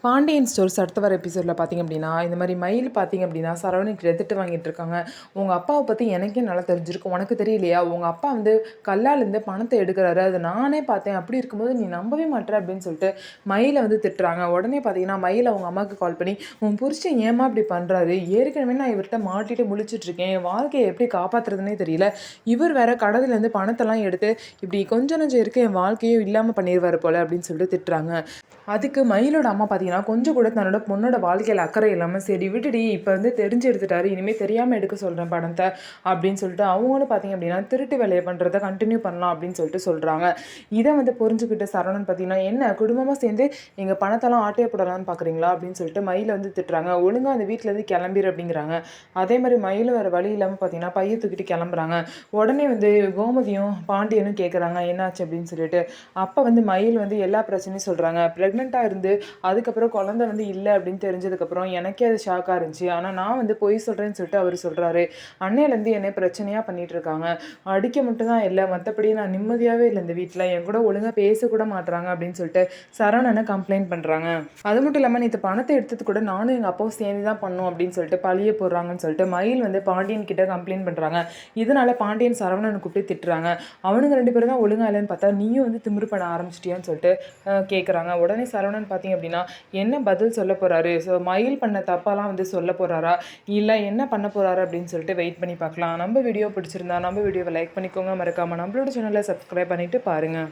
Pandian stores அடுத்த வர எபிசோடில் பார்த்திங்க அப்படின்னா, இந்த மாதிரி மயில் பார்த்திங்க அப்படின்னா சரவணன்கிட்ட திட்டு வாங்கிட்டு இருக்காங்க. உங்கள் அப்பாவை பற்றி எனக்கே நல்லா தெரிஞ்சிருக்கு, உனக்கு தெரியலையா? உங்கள் அப்பா வந்து கல்லாலேருந்து பணத்தை எடுக்கிறாரு, அதை நானே பார்த்தேன். அப்படி இருக்கும்போது நீ நம்பவே மாட்டேற அப்படின்னு சொல்லிட்டு மயிலை வந்து திட்டுறாங்க. உடனே பார்த்தீங்கன்னா மயில் அவங்க அம்மாவுக்கு கால் பண்ணி, உன் புருஷன் ஏமா இப்படி பண்ணுறாரு? ஏற்கனவே நான் இவர்கிட்ட மாட்டிட்டு முழிச்சிட்ருக்கேன், என் வாழ்க்கையை எப்படி காப்பாற்றுறதுனே தெரியல. இவர் வேற கடவுலேருந்து பணத்தெல்லாம் எடுத்து இப்படி கொஞ்சம் நஞ்சம் இருக்க என் வாழ்க்கையும் இல்லாமல் பண்ணிடுவார் போல் அப்படின்னு சொல்லிட்டு திட்டுறாங்க. அதுக்கு மயிலோட அம்மா பார்த்தீங்கன்னா கொஞ்சம் கூட தன்னோட பொண்ணோட வாழ்க்கையில் அக்கறை இல்லாமல், சரி விட்டுடி, இப்போ வந்து தெரிஞ்சு எடுத்துட்டாரு, இனிமேல் தெரியாமல் எடுக்க சொல்கிறேன் பணத்தை அப்படின்னு சொல்லிட்டு அவங்களும் பார்த்தீங்க அப்படின்னா திருட்டு வேலையை பண்ணுறதை கண்டினியூ பண்ணலாம் அப்படின்னு சொல்லிட்டு சொல்கிறாங்க. இதை வந்து புரிஞ்சுக்கிட்டு சரவணன் பார்த்தீங்கன்னா, என்ன குடும்பமாக சேர்ந்து எங்கள் பணத்தெல்லாம் ஆட்டையை போடலான்னு பார்க்குறீங்களா அப்படின்னு சொல்லிட்டு மயிலை வந்து திட்டுறாங்க. ஒழுங்காக அந்த வீட்டிலேருந்து கிளம்பிடு அப்படிங்கிறாங்க. அதே மாதிரி மயில் வேறு வழி இல்லாமல் பார்த்தீங்கன்னா பையை தூக்கிட்டு கிளம்புறாங்க. உடனே வந்து கோமதியும் பாண்டியனும் கேட்குறாங்க என்னாச்சு அப்படின்னு சொல்லிட்டு. அப்போ வந்து மயில் வந்து எல்லா பிரச்சனையும் சொல்கிறாங்க. ப்ரெக்னெண்ட்டாக இருந்து அதுக்கப்புறம் குழந்தை வந்து இல்லை அப்படின்னு தெரிஞ்சதுக்கப்புறம் எனக்கே அது ஷாக்காக இருந்துச்சு. ஆனால் நான் வந்து பொய் சொல்கிறேன்னு சொல்லிட்டு அவர் சொல்கிறாரு. அன்னையிலேருந்து என்னை பிரச்சனையாக பண்ணிகிட்டு இருக்காங்க. அடிக்க மட்டும்தான் இல்லை, மற்றபடி நான் நிம்மதியாகவே இல்லை இந்த வீட்டில், என் கூட ஒழுங்காக பேசக்கூட மாட்டுறாங்க அப்படின்னு சொல்லிட்டு சரவணனை கம்ப்ளைண்ட் பண்ணுறாங்க. அது மட்டும் இல்லாமல் நேற்று பணத்தை எடுத்தது கூட நானும் எங்கள் அப்பாவும் சேர்ந்து தான் பண்ணோம் அப்படின்னு சொல்லிட்டு பழிய போடுறாங்கன்னு சொல்லிட்டு மயில் வந்து பாண்டியன் கிட்ட கம்ப்ளைண்ட் பண்ணுறாங்க. இதனால பாண்டியன் சரவணனை கூப்பிட்டு திட்டுறாங்க. அவனுங்க ரெண்டு பேரும் தான் ஒழுங்காக இல்லைன்னு பார்த்தா நீயும் வந்து திமிரு பண்ண ஆரம்பிச்சிட்டியான்னு சொல்லிட்டு கேட்குறாங்க. உடனே சரவணன் பார்த்தீங்க அப்படின்னா என்ன பதில் சொல்ல போகிறாரு? ஸோ மயில் பண்ண தப்பாலாம் வந்து சொல்ல போகிறாரா, இல்லை என்ன பண்ண போகிறாரு அப்படின்னு சொல்லிட்டு வெயிட் பண்ணி பார்க்கலாம். நம்ம வீடியோ பிடிச்சிருந்தா நம்ம வீடியோவை லைக் பண்ணிக்கோங்க, மறக்காமல் நம்மளோட சேனலை சப்ஸ்கிரைப் பண்ணிவிட்டு பாருங்கள்.